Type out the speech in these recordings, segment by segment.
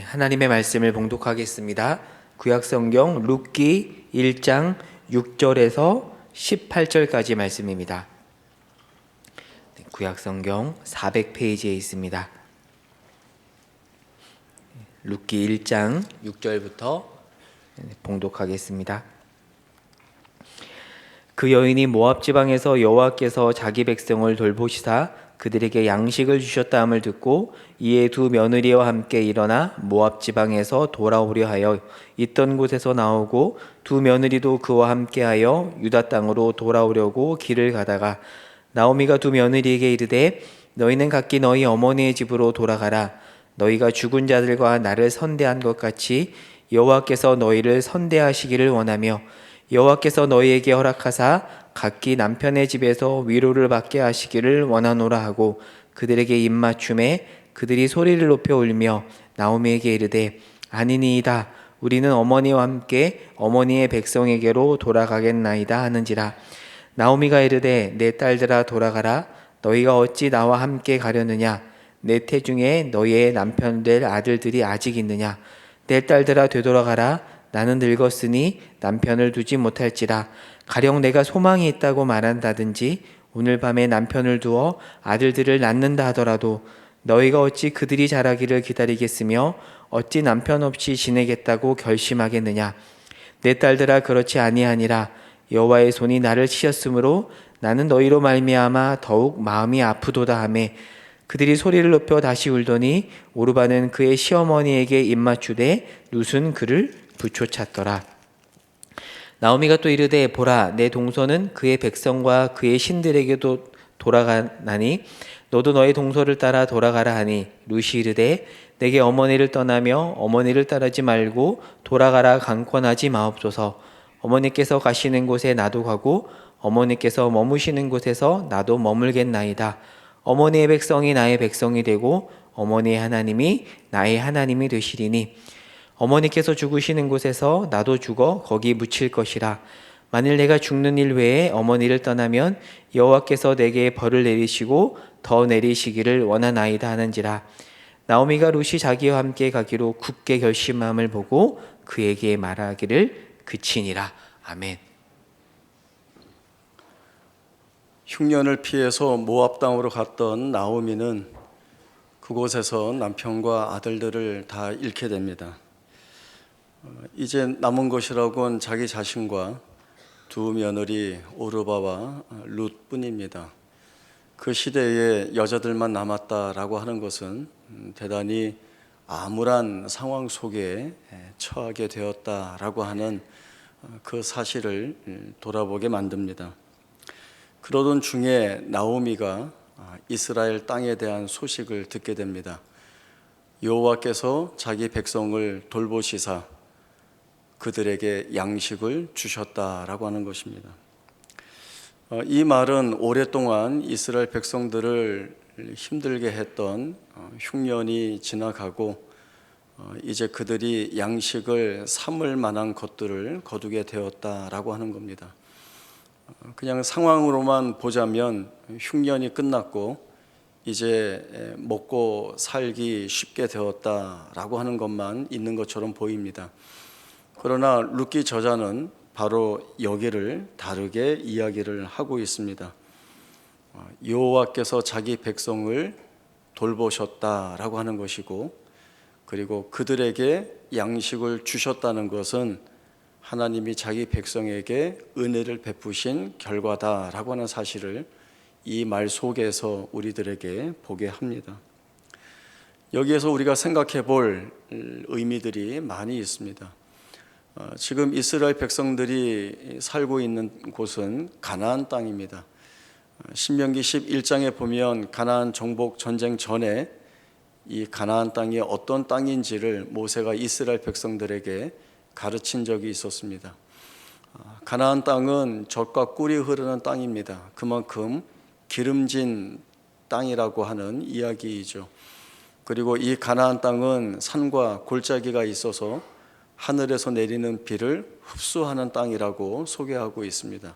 하나님의 말씀을 봉독하겠습니다. 구약성경 룻기 1장 6절에서 18절까지 말씀입니다. 구약성경 400페이지에 있습니다. 룻기 1장 6절부터 봉독하겠습니다. 그 여인이 모압 지방에서 여호와께서 자기 백성을 돌보시사 그들에게 양식을 주셨다 함을 듣고 이에 두 며느리와 함께 일어나 모압 지방에서 돌아오려 하여 있던 곳에서 나오고 두 며느리도 그와 함께하여 유다 땅으로 돌아오려고 길을 가다가 나오미가 두 며느리에게 이르되 너희는 각기 너희 어머니의 집으로 돌아가라. 너희가 죽은 자들과 나를 선대한 것 같이 여호와께서 너희를 선대하시기를 원하며 여호와께서 너희에게 허락하사 각기 남편의 집에서 위로를 받게 하시기를 원하노라 하고 그들에게 입맞춤에 그들이 소리를 높여 울며 나오미에게 이르되 아니니이다. 우리는 어머니와 함께 어머니의 백성에게로 돌아가겠나이다 하는지라. 나오미가 이르되 내 딸들아 돌아가라. 너희가 어찌 나와 함께 가려느냐. 내 태중에 너희의 남편 될 아들들이 아직 있느냐. 내 딸들아 되돌아가라. 나는 늙었으니 남편을 두지 못할지라. 가령 내가 소망이 있다고 말한다든지 오늘 밤에 남편을 두어 아들들을 낳는다 하더라도 너희가 어찌 그들이 자라기를 기다리겠으며 어찌 남편 없이 지내겠다고 결심하겠느냐. 내 딸들아 그렇지 아니하니라. 여호와의 손이 나를 치셨으므로 나는 너희로 말미암아 더욱 마음이 아프도다 하매 그들이 소리를 높여 다시 울더니 오르바는 그의 시어머니에게 입맞추되 룻은 그를 부초찼더라. 나오미가 또 이르되 보라 내 동서는 그의 백성과 그의 신들에게도 돌아가나니 너도 너의 동서를 따라 돌아가라 하니 룻이 이르되 내게 어머니를 떠나며 어머니를 따르지 말고 돌아가라 강권하지 마옵소서. 어머니께서 가시는 곳에 나도 가고 어머니께서 머무시는 곳에서 나도 머물겠나이다. 어머니의 백성이 나의 백성이 되고 어머니의 하나님이 나의 하나님이 되시리니 어머니께서 죽으시는 곳에서 나도 죽어 거기 묻힐 것이라. 만일 내가 죽는 일 외에 어머니를 떠나면 여호와께서 내게 벌을 내리시고 더 내리시기를 원하나이다 하는지라. 나오미가 룻이 자기와 함께 가기로 굳게 결심함을 보고 그에게 말하기를 그치니라. 아멘. 흉년을 피해서 모압 땅으로 갔던 나오미는 그곳에서 남편과 아들들을 다 잃게 됩니다. 이제 남은 것이라곤 자기 자신과 두 며느리 오르바와 룻뿐입니다. 그 시대에 여자들만 남았다라고 하는 것은 대단히 암울한 상황 속에 처하게 되었다라고 하는 그 사실을 돌아보게 만듭니다. 그러던 중에 나오미가 이스라엘 땅에 대한 소식을 듣게 됩니다. 여호와께서 자기 백성을 돌보시사 그들에게 양식을 주셨다라고 하는 것입니다. 이 말은 오랫동안 이스라엘 백성들을 힘들게 했던 흉년이 지나가고 이제 그들이 양식을 삼을 만한 것들을 거두게 되었다라고 하는 겁니다. 그냥 상황으로만 보자면 흉년이 끝났고 이제 먹고 살기 쉽게 되었다라고 하는 것만 있는 것처럼 보입니다. 그러나 룻기 저자는 바로 여기를 다르게 이야기를 하고 있습니다. 여호와께서 자기 백성을 돌보셨다라고 하는 것이고 그리고 그들에게 양식을 주셨다는 것은 하나님이 자기 백성에게 은혜를 베푸신 결과다라고 하는 사실을 이 말 속에서 우리들에게 보게 합니다. 여기에서 우리가 생각해 볼 의미들이 많이 있습니다. 지금 이스라엘 백성들이 살고 있는 곳은 가나안 땅입니다. 신명기 11장에 보면 가나안 정복 전쟁 전에 이 가나안 땅이 어떤 땅인지를 모세가 이스라엘 백성들에게 가르친 적이 있었습니다. 가나안 땅은 젖과 꿀이 흐르는 땅입니다. 그만큼 기름진 땅이라고 하는 이야기이죠. 그리고 이 가나안 땅은 산과 골짜기가 있어서 하늘에서 내리는 비를 흡수하는 땅이라고 소개하고 있습니다.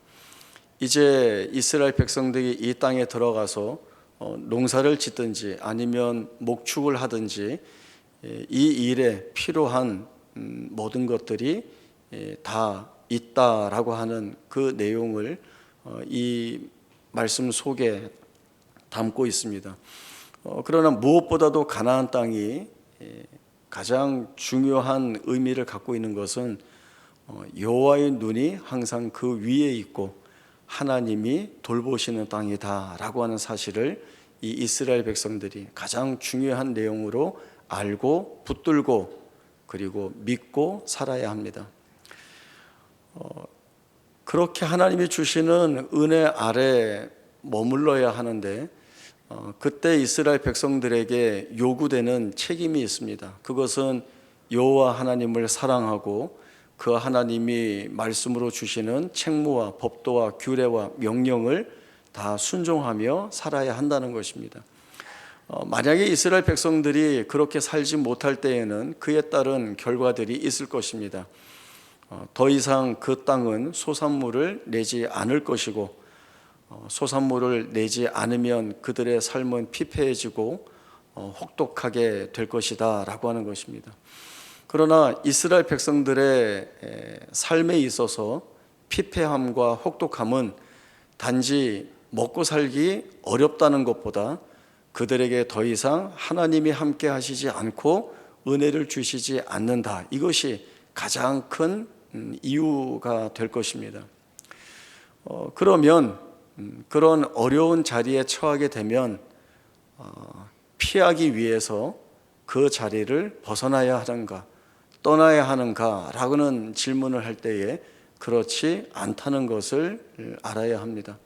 이제 이스라엘 백성들이 이 땅에 들어가서 농사를 짓든지 아니면 목축을 하든지 이 일에 필요한 모든 것들이 다 있다라고 하는 그 내용을 이 말씀 속에 담고 있습니다. 그러나 무엇보다도 가나안 땅이 가장 중요한 의미를 갖고 있는 것은 여호와의 눈이 항상 그 위에 있고 하나님이 돌보시는 땅이다라고 하는 사실을 이 이스라엘 백성들이 가장 중요한 내용으로 알고 붙들고 그리고 믿고 살아야 합니다. 그렇게 하나님이 주시는 은혜 아래 머물러야 하는데 그때 이스라엘 백성들에게 요구되는 책임이 있습니다. 그것은 여호와 하나님을 사랑하고 그 하나님이 말씀으로 주시는 책무와 법도와 규례와 명령을 다 순종하며 살아야 한다는 것입니다. 만약에 이스라엘 백성들이 그렇게 살지 못할 때에는 그에 따른 결과들이 있을 것입니다. 더 이상 그 땅은 소산물을 내지 않을 것이고 소산물을 내지 않으면 그들의 삶은 피폐해지고 혹독하게 될 것이다 라고 하는 것입니다. 그러나 이스라엘 백성들의 삶에 있어서 피폐함과 혹독함은 단지 먹고 살기 어렵다는 것보다 그들에게 더 이상 하나님이 함께 하시지 않고 은혜를 주시지 않는다, 이것이 가장 큰 이유가 될 것입니다. 그러면 그런 어려운 자리에 처하게 되면 피하기 위해서 그 자리를 벗어나야 하는가, 떠나야 하는가 라고는 질문을 할 때에 그렇지 않다는 것을 알아야 합니다.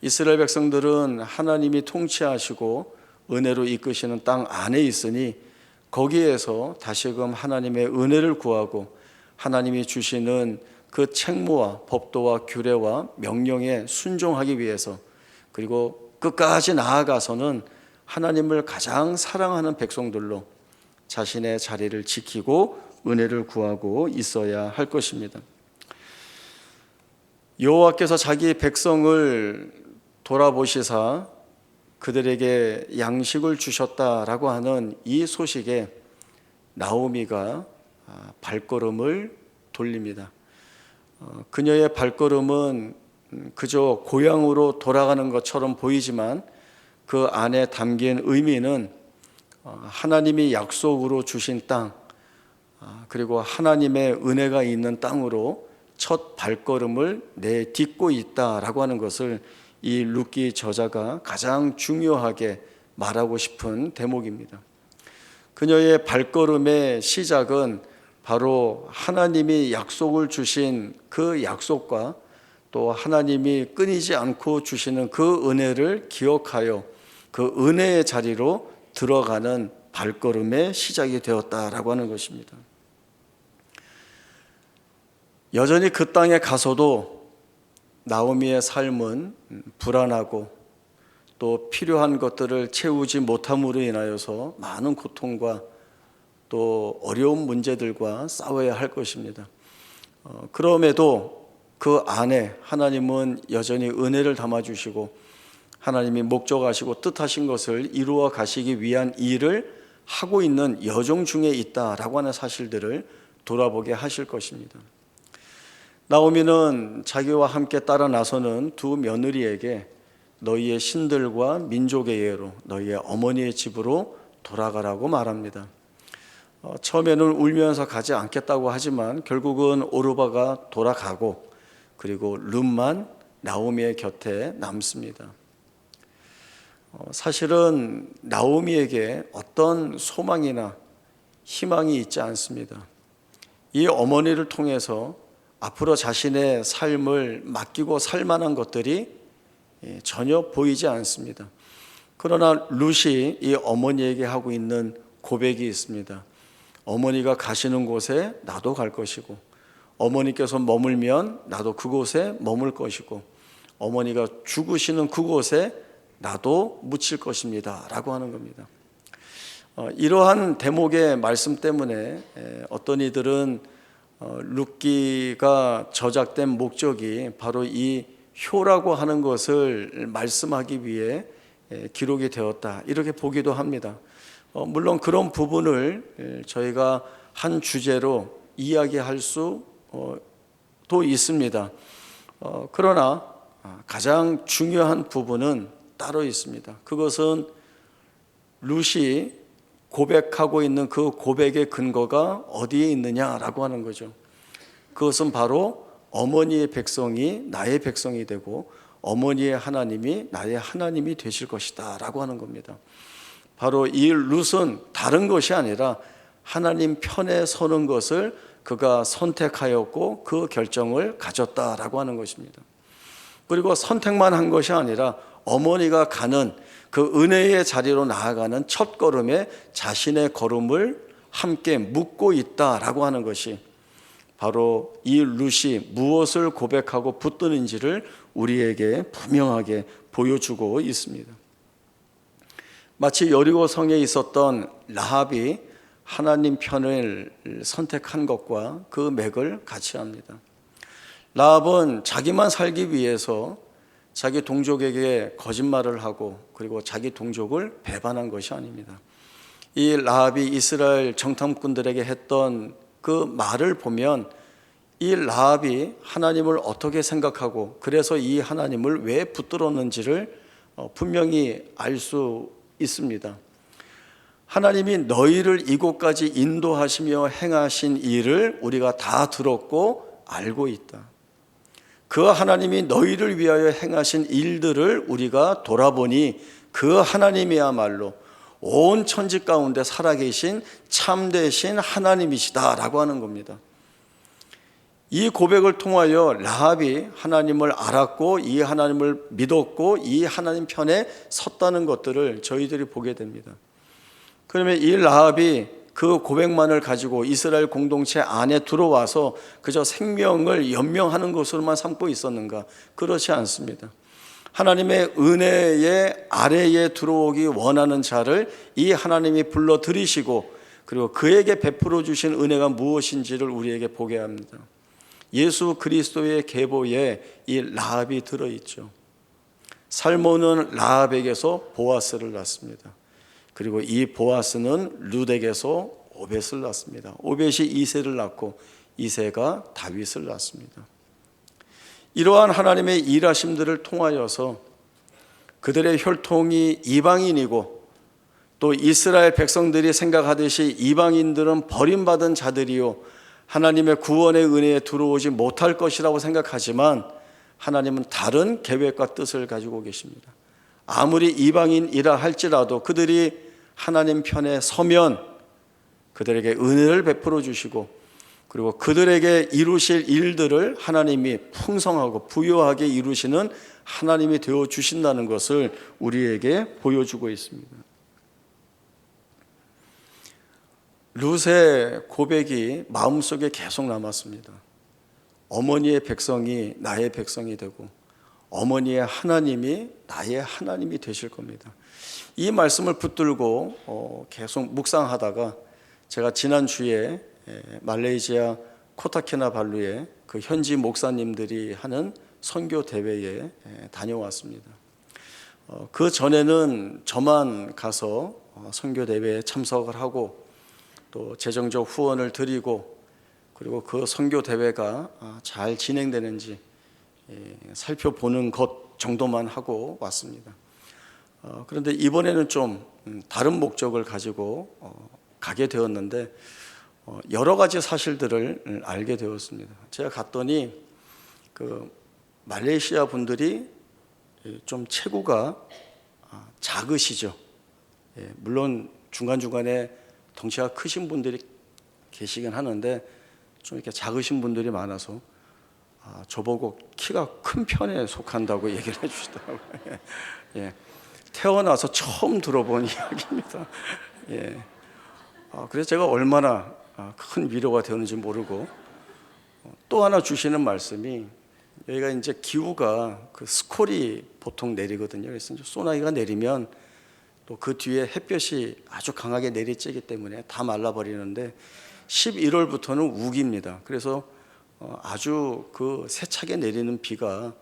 이스라엘 백성들은 하나님이 통치하시고 은혜로 이끄시는 땅 안에 있으니 거기에서 다시금 하나님의 은혜를 구하고 하나님이 주시는 그 책무와 법도와 규례와 명령에 순종하기 위해서, 그리고 끝까지 나아가서는 하나님을 가장 사랑하는 백성들로 자신의 자리를 지키고 은혜를 구하고 있어야 할 것입니다. 여호와께서 자기 백성을 돌아보시사 그들에게 양식을 주셨다라고 하는 이 소식에 나오미가 발걸음을 돌립니다. 그녀의 발걸음은 그저 고향으로 돌아가는 것처럼 보이지만 그 안에 담긴 의미는 하나님이 약속으로 주신 땅, 그리고 하나님의 은혜가 있는 땅으로 첫 발걸음을 내딛고 있다라고 하는 것을 이 룻기 저자가 가장 중요하게 말하고 싶은 대목입니다. 그녀의 발걸음의 시작은 바로 하나님이 약속을 주신 그 약속과 또 하나님이 끊이지 않고 주시는 그 은혜를 기억하여 그 은혜의 자리로 들어가는 발걸음의 시작이 되었다라고 하는 것입니다. 여전히 그 땅에 가서도 나오미의 삶은 불안하고 또 필요한 것들을 채우지 못함으로 인하여서 많은 고통과 또 어려운 문제들과 싸워야 할 것입니다. 그럼에도 그 안에 하나님은 여전히 은혜를 담아주시고 하나님이 목적하시고 뜻하신 것을 이루어 가시기 위한 일을 하고 있는 여정 중에 있다라고 하는 사실들을 돌아보게 하실 것입니다. 나오미는 자기와 함께 따라 나서는 두 며느리에게 너희의 신들과 민족의 예로 너희의 어머니의 집으로 돌아가라고 말합니다. 처음에는 울면서 가지 않겠다고 하지만 결국은 오르바가 돌아가고 그리고 룻만 나오미의 곁에 남습니다. 사실은 나오미에게 어떤 소망이나 희망이 있지 않습니다. 이 어머니를 통해서 앞으로 자신의 삶을 맡기고 살 만한 것들이 전혀 보이지 않습니다. 그러나 룻이 이 어머니에게 하고 있는 고백이 있습니다. 어머니가 가시는 곳에 나도 갈 것이고 어머니께서 머물면 나도 그곳에 머물 것이고 어머니가 죽으시는 그곳에 나도 묻힐 것입니다 라고 하는 겁니다. 이러한 대목의 말씀 때문에 어떤 이들은 룻기가 저작된 목적이 바로 이 효라고 하는 것을 말씀하기 위해 기록이 되었다 이렇게 보기도 합니다. 물론 그런 부분을 저희가 한 주제로 이야기할 수도 있습니다. 그러나 가장 중요한 부분은 따로 있습니다. 그것은 룻이 고백하고 있는 그 고백의 근거가 어디에 있느냐라고 하는 거죠. 그것은 바로 어머니의 백성이 나의 백성이 되고 어머니의 하나님이 나의 하나님이 되실 것이다 라고 하는 겁니다. 바로 이 룻은 다른 것이 아니라 하나님 편에 서는 것을 그가 선택하였고 그 결정을 가졌다라고 하는 것입니다. 그리고 선택만 한 것이 아니라 어머니가 가는 그 은혜의 자리로 나아가는 첫 걸음에 자신의 걸음을 함께 묻고 있다라고 하는 것이 바로 이 룻이 무엇을 고백하고 붙드는지를 우리에게 분명하게 보여주고 있습니다. 마치 여리고 성에 있었던 라합이 하나님 편을 선택한 것과 그 맥을 같이 합니다. 라합은 자기만 살기 위해서 자기 동족에게 거짓말을 하고 그리고 자기 동족을 배반한 것이 아닙니다. 이 라합이 이스라엘 정탐꾼들에게 했던 그 말을 보면 이 라합이 하나님을 어떻게 생각하고 그래서 이 하나님을 왜 붙들었는지를 분명히 알 수 있습니다. 하나님이 너희를 이곳까지 인도하시며 행하신 일을 우리가 다 들었고 알고 있다. 그 하나님이 너희를 위하여 행하신 일들을 우리가 돌아보니 그 하나님이야말로 온 천지 가운데 살아계신 참되신 하나님이시다라고 하는 겁니다. 이 고백을 통하여 라합이 하나님을 알았고 이 하나님을 믿었고 이 하나님 편에 섰다는 것들을 저희들이 보게 됩니다. 그러면 이 라합이 그 고백만을 가지고 이스라엘 공동체 안에 들어와서 그저 생명을 연명하는 것으로만 삼고 있었는가? 그렇지 않습니다. 하나님의 은혜의 아래에 들어오기 원하는 자를 이 하나님이 불러 들이시고 그리고 그에게 베풀어 주신 은혜가 무엇인지를 우리에게 보게 합니다. 예수 그리스도의 계보에 이 라합이 들어있죠. 살몬은 라합에게서 보아스를 낳습니다. 그리고 이 보아스는 룻에게서 오벳을 낳습니다. 오벳이 이새를 낳고 이새가 다윗을 낳습니다. 이러한 하나님의 일하심들을 통하여서 그들의 혈통이 이방인이고 또 이스라엘 백성들이 생각하듯이 이방인들은 버림받은 자들이요 하나님의 구원의 은혜에 들어오지 못할 것이라고 생각하지만 하나님은 다른 계획과 뜻을 가지고 계십니다. 아무리 이방인이라 할지라도 그들이 하나님 편에 서면 그들에게 은혜를 베풀어 주시고 그리고 그들에게 이루실 일들을 하나님이 풍성하고 부유하게 이루시는 하나님이 되어 주신다는 것을 우리에게 보여주고 있습니다. 룻의 고백이 마음속에 계속 남았습니다. 어머니의 백성이 나의 백성이 되고 어머니의 하나님이 나의 하나님이 되실 겁니다. 이 말씀을 붙들고 계속 묵상하다가 제가 지난주에 말레이시아 코타키나발루에 그 현지 목사님들이 하는 선교 대회에 다녀왔습니다. 그 전에는 저만 가서 선교 대회에 참석을 하고 또 재정적 후원을 드리고 그리고 그 선교 대회가 잘 진행되는지 살펴보는 것 정도만 하고 왔습니다. 그런데 이번에는 좀 다른 목적을 가지고 가게 되었는데 여러 가지 사실들을 알게 되었습니다. 제가 갔더니 그 말레이시아 분들이 좀 체구가 작으시죠. 물론 중간중간에 덩치가 크신 분들이 계시긴 하는데 좀 이렇게 작으신 분들이 많아서 저보고 키가 큰 편에 속한다고 얘기를 해주시더라고요. 예. 태어나서 처음 들어본 이야기입니다. 예. 그래서 제가 얼마나 큰 위로가 되었는지 모르고 또 하나 주시는 말씀이 여기가 이제 기후가 그 스콜이 보통 내리거든요. 그래서 이제 소나기가 내리면 또 그 뒤에 햇볕이 아주 강하게 내리쬐기 때문에 다 말라버리는데 11월부터는 우기입니다. 그래서 아주 그 세차게 내리는 비가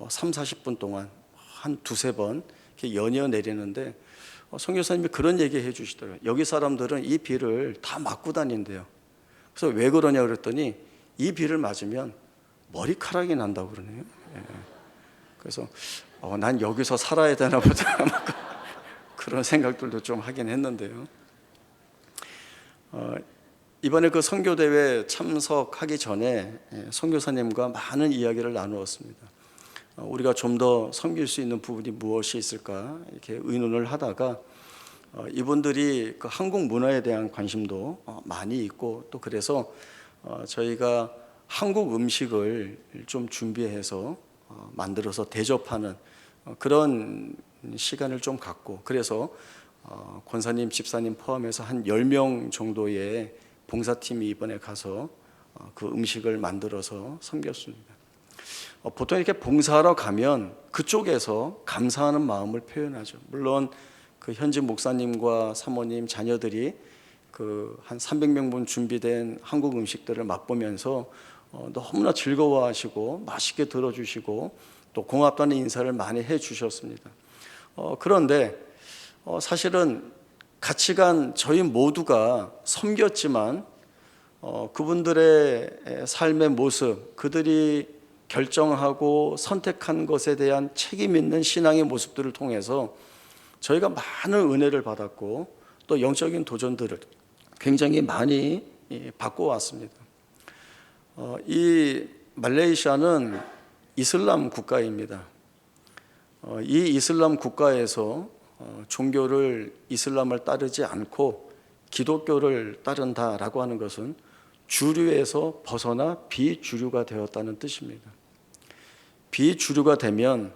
3, 40분 동안 한 두세 번 이렇게 연이어 내리는데 선교사님이 그런 얘기 해주시더라고요. 여기 사람들은 이 비를 다 맞고 다닌대요. 그래서 왜 그러냐 그랬더니 이 비를 맞으면 머리카락이 난다고 그러네요. 예. 그래서 난 여기서 살아야 되나 보다 그런 생각들도 좀 하긴 했는데요. 이번에 그 선교대회 참석하기 전에 선교사님과 많은 이야기를 나누었습니다. 우리가 좀 더 섬길 수 있는 부분이 무엇이 있을까 이렇게 의논을 하다가 이분들이 그 한국 문화에 대한 관심도 많이 있고 또 그래서 저희가 한국 음식을 좀 준비해서 만들어서 대접하는 그런 시간을 좀 갖고 그래서 권사님, 집사님 포함해서 한 10명 정도의 봉사팀이 이번에 가서 그 음식을 만들어서 섬겼습니다. 보통 이렇게 봉사하러 가면 그쪽에서 감사하는 마음을 표현하죠. 물론 그 현지 목사님과 사모님, 자녀들이 그 한 300명분 준비된 한국 음식들을 맛보면서 너무나 즐거워하시고 맛있게 들어주시고 또 고맙다는 인사를 많이 해주셨습니다. 그런데 사실은 같이 간 저희 모두가 섬겼지만 그분들의 삶의 모습, 그들이 결정하고 선택한 것에 대한 책임 있는 신앙의 모습들을 통해서 저희가 많은 은혜를 받았고 또 영적인 도전들을 굉장히 많이 받고 왔습니다. 이 말레이시아는 이슬람 국가입니다. 이 이슬람 국가에서 종교를 이슬람을 따르지 않고 기독교를 따른다라고 하는 것은 주류에서 벗어나 비주류가 되었다는 뜻입니다. 비주류가 되면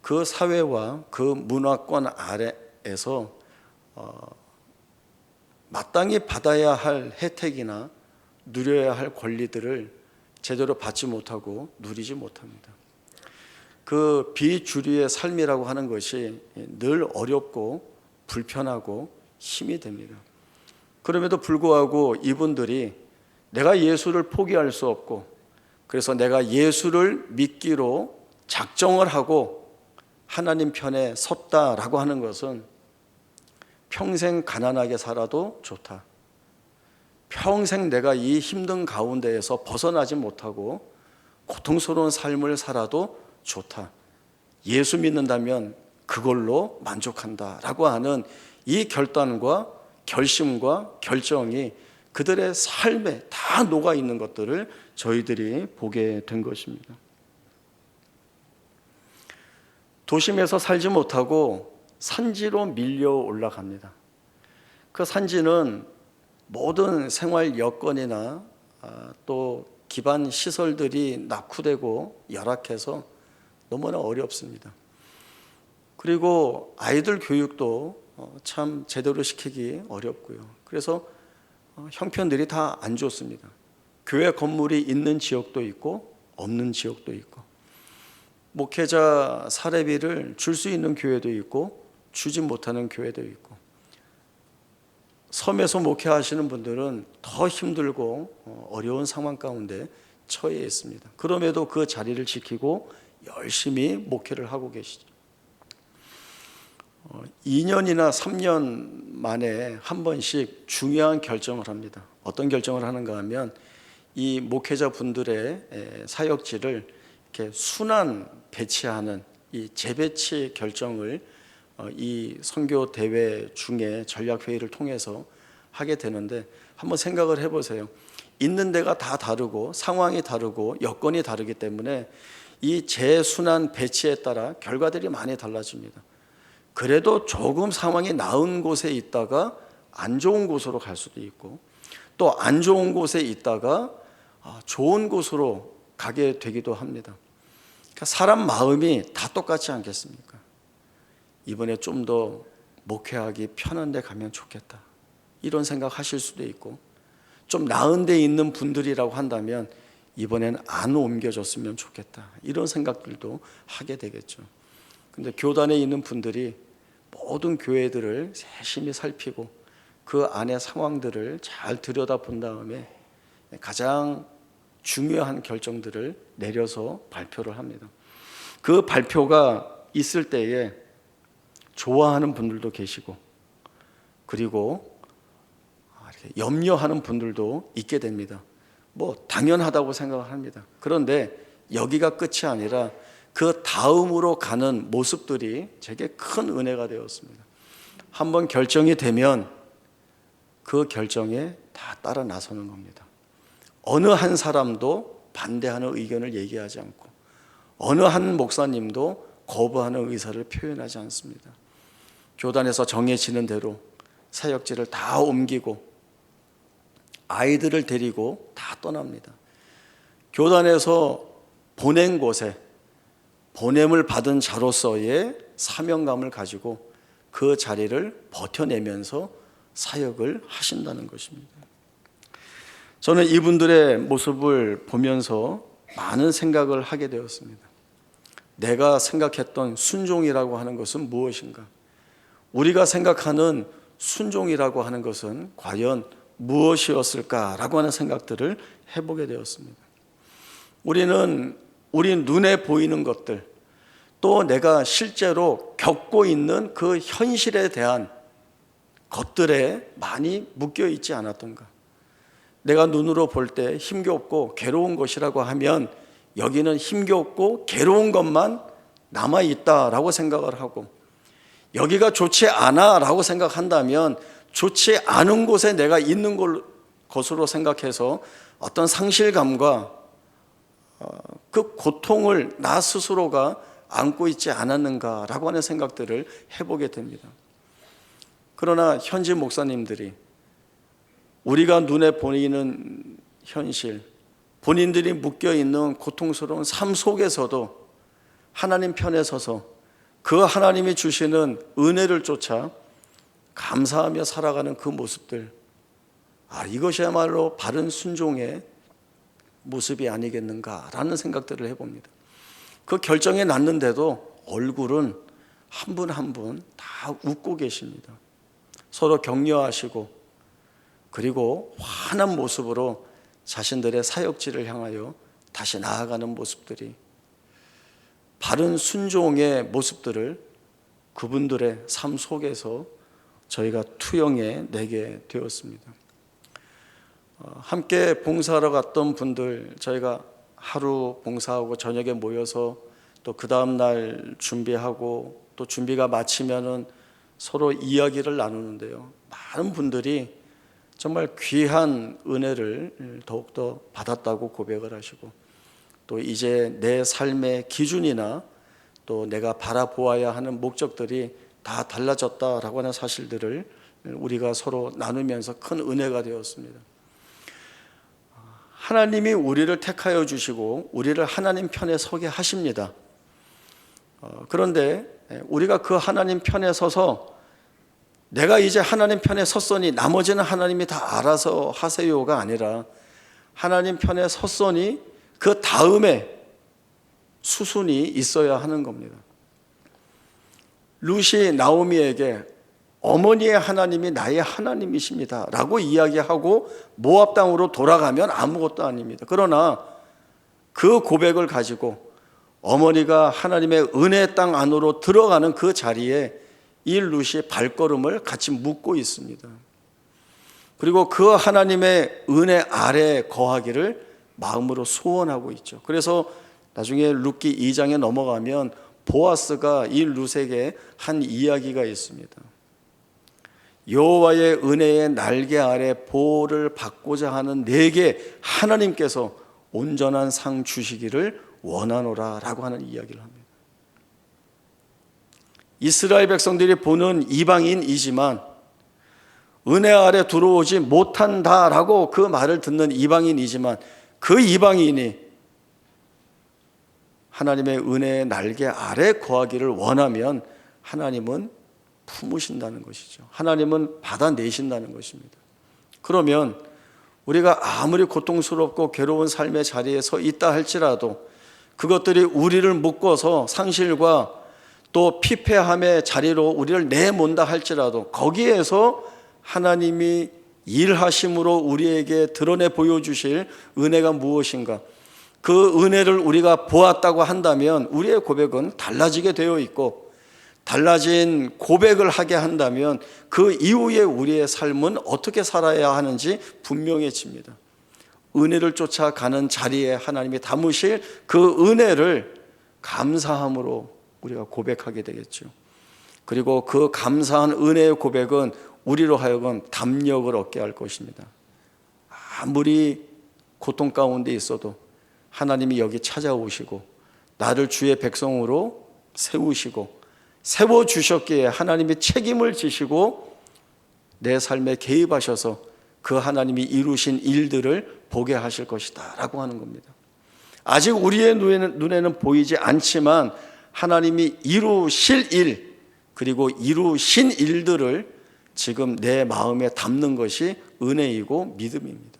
그 사회와 그 문화권 아래에서 마땅히 받아야 할 혜택이나 누려야 할 권리들을 제대로 받지 못하고 누리지 못합니다. 그 비주류의 삶이라고 하는 것이 늘 어렵고 불편하고 힘이 됩니다. 그럼에도 불구하고 이분들이 내가 예수를 포기할 수 없고 그래서 내가 예수를 믿기로 작정을 하고 하나님 편에 섰다라고 하는 것은 평생 가난하게 살아도 좋다. 평생 내가 이 힘든 가운데에서 벗어나지 못하고 고통스러운 삶을 살아도 좋다. 예수 믿는다면 그걸로 만족한다라고 하는 이 결단과 결심과 결정이 그들의 삶에 다 녹아 있는 것들을 저희들이 보게 된 것입니다. 도심에서 살지 못하고 산지로 밀려 올라갑니다. 그 산지는 모든 생활 여건이나 또 기반 시설들이 낙후되고 열악해서 너무나 어렵습니다. 그리고 아이들 교육도 참 제대로 시키기 어렵고요. 그래서 형편들이 다 안 좋습니다. 교회 건물이 있는 지역도 있고 없는 지역도 있고 목회자 사례비를 줄 수 있는 교회도 있고 주지 못하는 교회도 있고 섬에서 목회하시는 분들은 더 힘들고 어려운 상황 가운데 처해 있습니다. 그럼에도 그 자리를 지키고 열심히 목회를 하고 계시죠. 2년이나 3년 만에 한 번씩 중요한 결정을 합니다. 어떤 결정을 하는가 하면 이 목회자 분들의 사역지를 이렇게 순환 배치하는 이 재배치 결정을 이 선교 대회 중에 전략 회의를 통해서 하게 되는데 한번 생각을 해보세요. 있는 데가 다 다르고 상황이 다르고 여건이 다르기 때문에 이 재순환 배치에 따라 결과들이 많이 달라집니다. 그래도 조금 상황이 나은 곳에 있다가 안 좋은 곳으로 갈 수도 있고 또 안 좋은 곳에 있다가 좋은 곳으로 가게 되기도 합니다. 그러니까 사람 마음이 다 똑같지 않겠습니까? 이번에 좀 더 목회하기 편한 데 가면 좋겠다 이런 생각 하실 수도 있고 좀 나은 데 있는 분들이라고 한다면 이번엔 안 옮겨졌으면 좋겠다 이런 생각들도 하게 되겠죠. 근데 교단에 있는 분들이 모든 교회들을 세심히 살피고 그 안의 상황들을 잘 들여다본 다음에 가장 중요한 결정들을 내려서 발표를 합니다. 그 발표가 있을 때에 좋아하는 분들도 계시고, 그리고 이렇게 염려하는 분들도 있게 됩니다. 뭐 당연하다고 생각을 합니다. 그런데 여기가 끝이 아니라 그 다음으로 가는 모습들이 제게 큰 은혜가 되었습니다. 한번 결정이 되면 그 결정에 다 따라 나서는 겁니다. 어느 한 사람도 반대하는 의견을 얘기하지 않고, 어느 한 목사님도 거부하는 의사를 표현하지 않습니다. 교단에서 정해지는 대로 사역지를 다 옮기고 아이들을 데리고 다 떠납니다. 교단에서 보낸 곳에 보냄을 받은 자로서의 사명감을 가지고 그 자리를 버텨내면서 사역을 하신다는 것입니다. 저는 이분들의 모습을 보면서 많은 생각을 하게 되었습니다. 내가 생각했던 순종이라고 하는 것은 무엇인가? 우리가 생각하는 순종이라고 하는 것은 과연 무엇이었을까라고 하는 생각들을 해보게 되었습니다. 우리는 우리 눈에 보이는 것들, 또 내가 실제로 겪고 있는 그 현실에 대한 것들에 많이 묶여 있지 않았던가? 내가 눈으로 볼 때 힘겹고 괴로운 것이라고 하면 여기는 힘겹고 괴로운 것만 남아있다라고 생각을 하고, 여기가 좋지 않아라고 생각한다면 좋지 않은 곳에 내가 있는 것으로 생각해서 어떤 상실감과 그 고통을 나 스스로가 안고 있지 않았는가라고 하는 생각들을 해보게 됩니다. 그러나 현지 목사님들이 우리가 눈에 보이는 현실, 본인들이 묶여있는 고통스러운 삶 속에서도 하나님 편에 서서 그 하나님이 주시는 은혜를 쫓아 감사하며 살아가는 그 모습들, 이것이야말로 바른 순종의 모습이 아니겠는가라는 생각들을 해봅니다. 그 결정이 났는데도 얼굴은 한 분 한 분 다 웃고 계십니다. 서로 격려하시고, 그리고 환한 모습으로 자신들의 사역지를 향하여 다시 나아가는 모습들이, 바른 순종의 모습들을 그분들의 삶 속에서 저희가 투영해 내게 되었습니다. 함께 봉사하러 갔던 분들, 저희가 하루 봉사하고 저녁에 모여서 또 그 다음 날 준비하고 또 준비가 마치면은 서로 이야기를 나누는데요, 많은 분들이 정말 귀한 은혜를 더욱더 받았다고 고백을 하시고, 또 이제 내 삶의 기준이나 또 내가 바라보아야 하는 목적들이 다 달라졌다라고 하는 사실들을 우리가 서로 나누면서 큰 은혜가 되었습니다. 하나님이 우리를 택하여 주시고 우리를 하나님 편에 서게 하십니다. 그런데 우리가 그 하나님 편에 서서 내가 이제 하나님 편에 섰으니 나머지는 하나님이 다 알아서 하세요가 아니라, 하나님 편에 섰으니 그 다음에 수순이 있어야 하는 겁니다. 룻이 나오미에게 어머니의 하나님이 나의 하나님이십니다 라고 이야기하고 모압 땅으로 돌아가면 아무것도 아닙니다. 그러나 그 고백을 가지고 어머니가 하나님의 은혜의 땅 안으로 들어가는 그 자리에 이 룻이 발걸음을 같이 묶고 있습니다. 그리고 그 하나님의 은혜 아래에 거하기를 마음으로 소원하고 있죠. 그래서 나중에 룻기 2장에 넘어가면 보아스가 이 룻에게 한 이야기가 있습니다. 여호와의 은혜의 날개 아래 보호를 받고자 하는 내게 하나님께서 온전한 상 주시기를 원하노라 라고 하는 이야기를 합니다. 이스라엘 백성들이 보는 이방인이지만 은혜 아래 들어오지 못한다라고 그 말을 듣는 이방인이지만, 그 이방인이 하나님의 은혜의 날개 아래 거하기를 원하면 하나님은 품으신다는 것이죠. 하나님은 받아내신다는 것입니다. 그러면 우리가 아무리 고통스럽고 괴로운 삶의 자리에 서 있다 할지라도 그것들이 우리를 묶어서 상실과 또 피폐함의 자리로 우리를 내몬다 할지라도 거기에서 하나님이 일하심으로 우리에게 드러내 보여주실 은혜가 무엇인가, 그 은혜를 우리가 보았다고 한다면 우리의 고백은 달라지게 되어 있고, 달라진 고백을 하게 한다면 그 이후에 우리의 삶은 어떻게 살아야 하는지 분명해집니다. 은혜를 쫓아가는 자리에 하나님이 담으실 그 은혜를 감사함으로 우리가 고백하게 되겠죠. 그리고 그 감사한 은혜의 고백은 우리로 하여금 담력을 얻게 할 것입니다. 아무리 고통 가운데 있어도 하나님이 여기 찾아오시고 나를 주의 백성으로 세우시고 세워주셨기에 하나님이 책임을 지시고 내 삶에 개입하셔서 그 하나님이 이루신 일들을 보게 하실 것이다 라고 하는 겁니다. 아직 우리의 눈에는 보이지 않지만 하나님이 이루실 일, 그리고 이루신 일들을 지금 내 마음에 담는 것이 은혜이고 믿음입니다.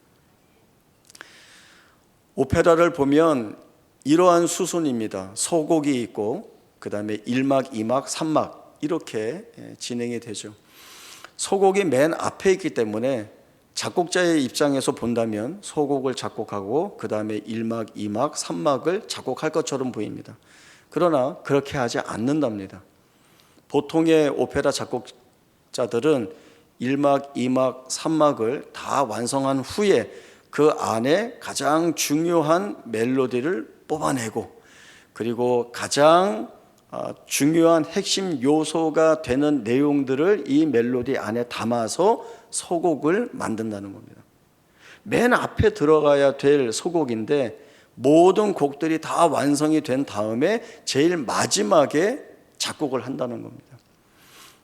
오페라를 보면 이러한 수순입니다. 소곡이 있고 그 다음에 1막, 2막, 3막 이렇게 진행이 되죠. 소곡이 맨 앞에 있기 때문에 작곡자의 입장에서 본다면 소곡을 작곡하고 그 다음에 1막, 2막, 3막을 작곡할 것처럼 보입니다. 그러나 그렇게 하지 않는답니다. 보통의 오페라 작곡자들은 1막, 2막, 3막을 다 완성한 후에 그 안에 가장 중요한 멜로디를 뽑아내고 그리고 가장 중요한 핵심 요소가 되는 내용들을 이 멜로디 안에 담아서 소곡을 만든다는 겁니다. 맨 앞에 들어가야 될 소곡인데 모든 곡들이 다 완성이 된 다음에 제일 마지막에 작곡을 한다는 겁니다.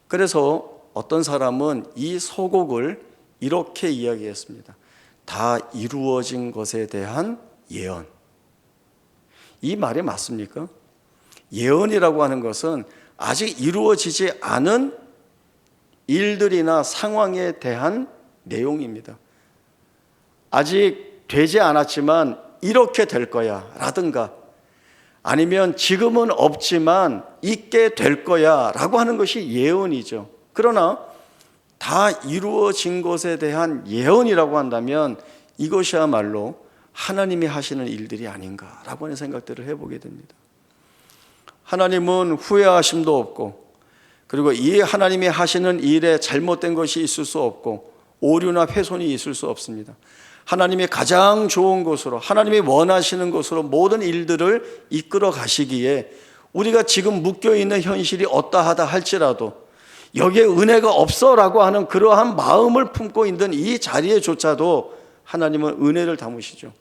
그래서 어떤 사람은 이 소곡을 이렇게 이야기했습니다. 다 이루어진 것에 대한 예언. 이 말이 맞습니까? 예언이라고 하는 것은 아직 이루어지지 않은 일들이나 상황에 대한 내용입니다. 아직 되지 않았지만 이렇게 될 거야 라든가 아니면 지금은 없지만 있게 될 거야 라고 하는 것이 예언이죠. 그러나 다 이루어진 것에 대한 예언이라고 한다면 이것이야말로 하나님이 하시는 일들이 아닌가라고 하는 생각들을 해보게 됩니다. 하나님은 후회하심도 없고 그리고 이 하나님이 하시는 일에 잘못된 것이 있을 수 없고 오류나 훼손이 있을 수 없습니다. 하나님이 가장 좋은 곳으로 하나님이 원하시는 곳으로 모든 일들을 이끌어 가시기에 우리가 지금 묶여있는 현실이 어떠하다 할지라도 여기에 은혜가 없어라고 하는 그러한 마음을 품고 있는 이 자리에조차도 하나님은 은혜를 담으시죠.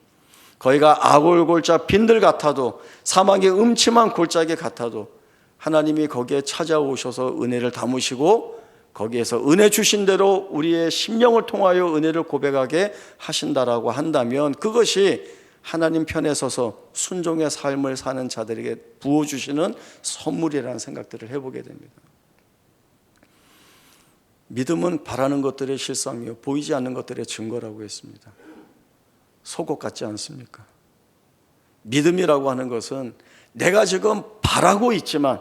거기가 아골골짜 빈들 같아도 사막의 음침한 골짜기 같아도 하나님이 거기에 찾아오셔서 은혜를 담으시고 거기에서 은혜 주신 대로 우리의 심령을 통하여 은혜를 고백하게 하신다라고 한다면 그것이 하나님 편에 서서 순종의 삶을 사는 자들에게 부어주시는 선물이라는 생각들을 해보게 됩니다. 믿음은 바라는 것들의 실상이요 보이지 않는 것들의 증거라고 했습니다. 속옷 같지 않습니까? 믿음이라고 하는 것은 내가 지금 바라고 있지만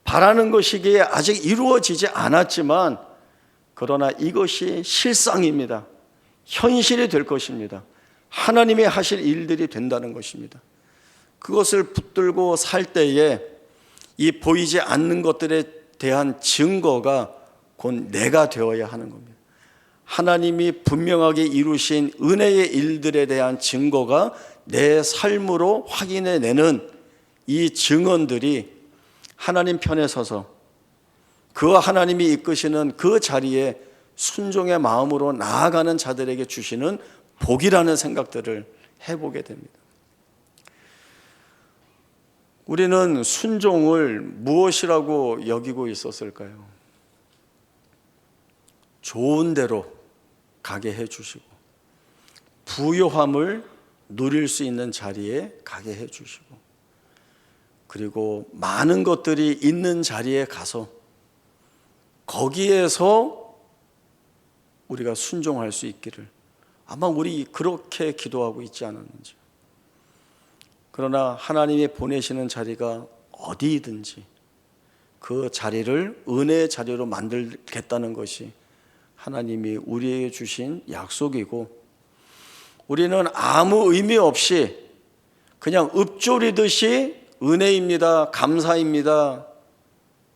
바라는 것이기에 아직 이루어지지 않았지만 그러나 이것이 실상입니다. 현실이 될 것입니다. 하나님이 하실 일들이 된다는 것입니다. 그것을 붙들고 살 때에 이 보이지 않는 것들에 대한 증거가 곧 내가 되어야 하는 겁니다. 하나님이 분명하게 이루신 은혜의 일들에 대한 증거가 내 삶으로 확인해내는 이 증언들이 하나님 편에 서서 그 하나님이 이끄시는 그 자리에 순종의 마음으로 나아가는 자들에게 주시는 복이라는 생각들을 해보게 됩니다. 우리는 순종을 무엇이라고 여기고 있었을까요? 좋은 대로 가게 해주시고 부요함을 누릴 수 있는 자리에 가게 해주시고 그리고 많은 것들이 있는 자리에 가서 거기에서 우리가 순종할 수 있기를 아마 우리 그렇게 기도하고 있지 않았는지. 그러나 하나님이 보내시는 자리가 어디든지 그 자리를 은혜의 자리로 만들겠다는 것이 하나님이 우리에게 주신 약속이고 우리는 아무 의미 없이 그냥 읊조리듯이 은혜입니다, 감사입니다,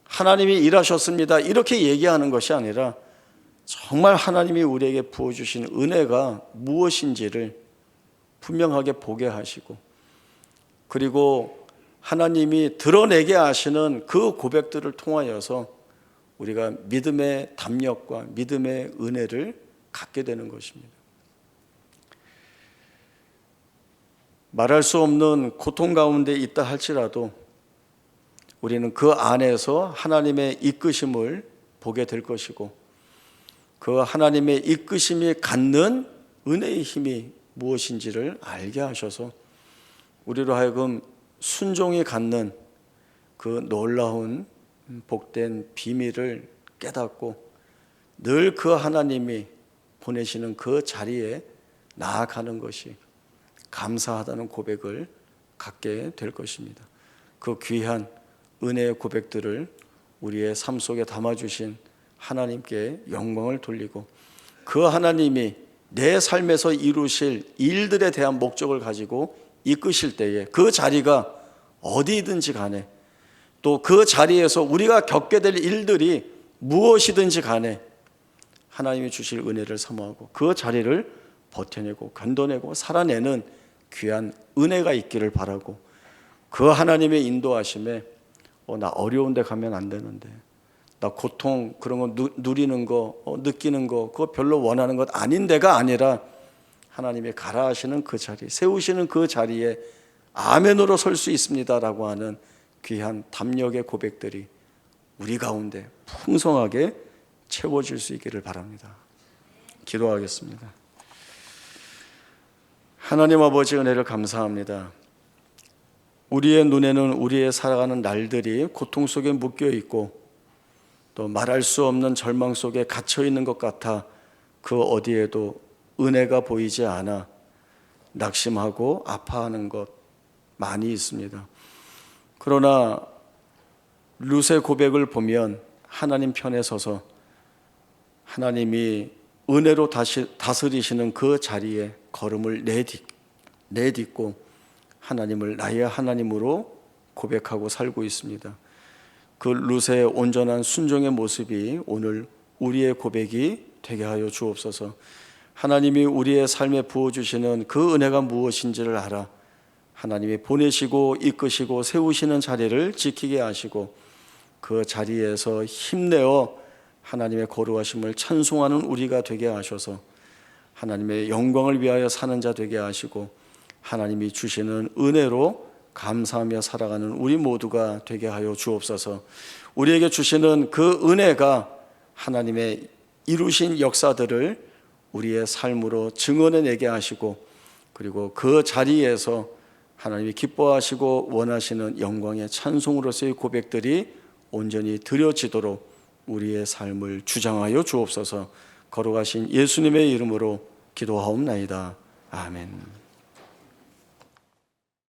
하나님이 일하셨습니다, 이렇게 얘기하는 것이 아니라 정말 하나님이 우리에게 부어주신 은혜가 무엇인지를 분명하게 보게 하시고, 그리고 하나님이 드러내게 하시는 그 고백들을 통하여서 우리가 믿음의 담력과 믿음의 은혜를 갖게 되는 것입니다. 말할 수 없는 고통 가운데 있다 할지라도 우리는 그 안에서 하나님의 이끄심을 보게 될 것이고, 그 하나님의 이끄심이 갖는 은혜의 힘이 무엇인지를 알게 하셔서 우리로 하여금 순종이 갖는 그 놀라운 복된 비밀을 깨닫고 늘 그 하나님이 보내시는 그 자리에 나아가는 것이 감사하다는 고백을 갖게 될 것입니다. 그 귀한 은혜의 고백들을 우리의 삶 속에 담아주신 하나님께 영광을 돌리고, 그 하나님이 내 삶에서 이루실 일들에 대한 목적을 가지고 이끄실 때에 그 자리가 어디든지 간에, 또 그 자리에서 우리가 겪게 될 일들이 무엇이든지 간에 하나님이 주실 은혜를 사모하고 그 자리를 버텨내고 견뎌내고 살아내는 귀한 은혜가 있기를 바라고, 그 하나님의 인도하심에 나 어려운 데 가면 안 되는데, 나 고통 그런 거 누리는 거 느끼는 거 그거 별로 원하는 것 아닌데가 아니라 하나님이 가라 하시는 그 자리, 세우시는 그 자리에 아멘으로 설 수 있습니다라고 하는 귀한 담력의 고백들이 우리 가운데 풍성하게 채워질 수 있기를 바랍니다. 기도하겠습니다. 하나님 아버지, 은혜를 감사합니다. 우리의 눈에는 우리의 살아가는 날들이 고통 속에 묶여 있고 또 말할 수 없는 절망 속에 갇혀 있는 것 같아 그 어디에도 은혜가 보이지 않아 낙심하고 아파하는 것 많이 있습니다. 그러나 룻의 고백을 보면 하나님 편에 서서 하나님이 은혜로 다스리시는 그 자리에 걸음을 내딛고 하나님을 나의 하나님으로 고백하고 살고 있습니다. 그 룻의 온전한 순종의 모습이 오늘 우리의 고백이 되게 하여 주옵소서. 하나님이 우리의 삶에 부어주시는 그 은혜가 무엇인지를 알아 하나님이 보내시고 이끄시고 세우시는 자리를 지키게 하시고 그 자리에서 힘내어 하나님의 거룩하심을 찬송하는 우리가 되게 하셔서 하나님의 영광을 위하여 사는 자 되게 하시고 하나님이 주시는 은혜로 감사하며 살아가는 우리 모두가 되게 하여 주옵소서. 우리에게 주시는 그 은혜가 하나님의 이루신 역사들을 우리의 삶으로 증언해내게 하시고, 그리고 그 자리에서 하나님이 기뻐하시고 원하시는 영광의 찬송으로서의 고백들이 온전히 드려지도록 우리의 삶을 주장하여 주옵소서. 거룩하신 예수님의 이름으로 기도하옵나이다. 아멘.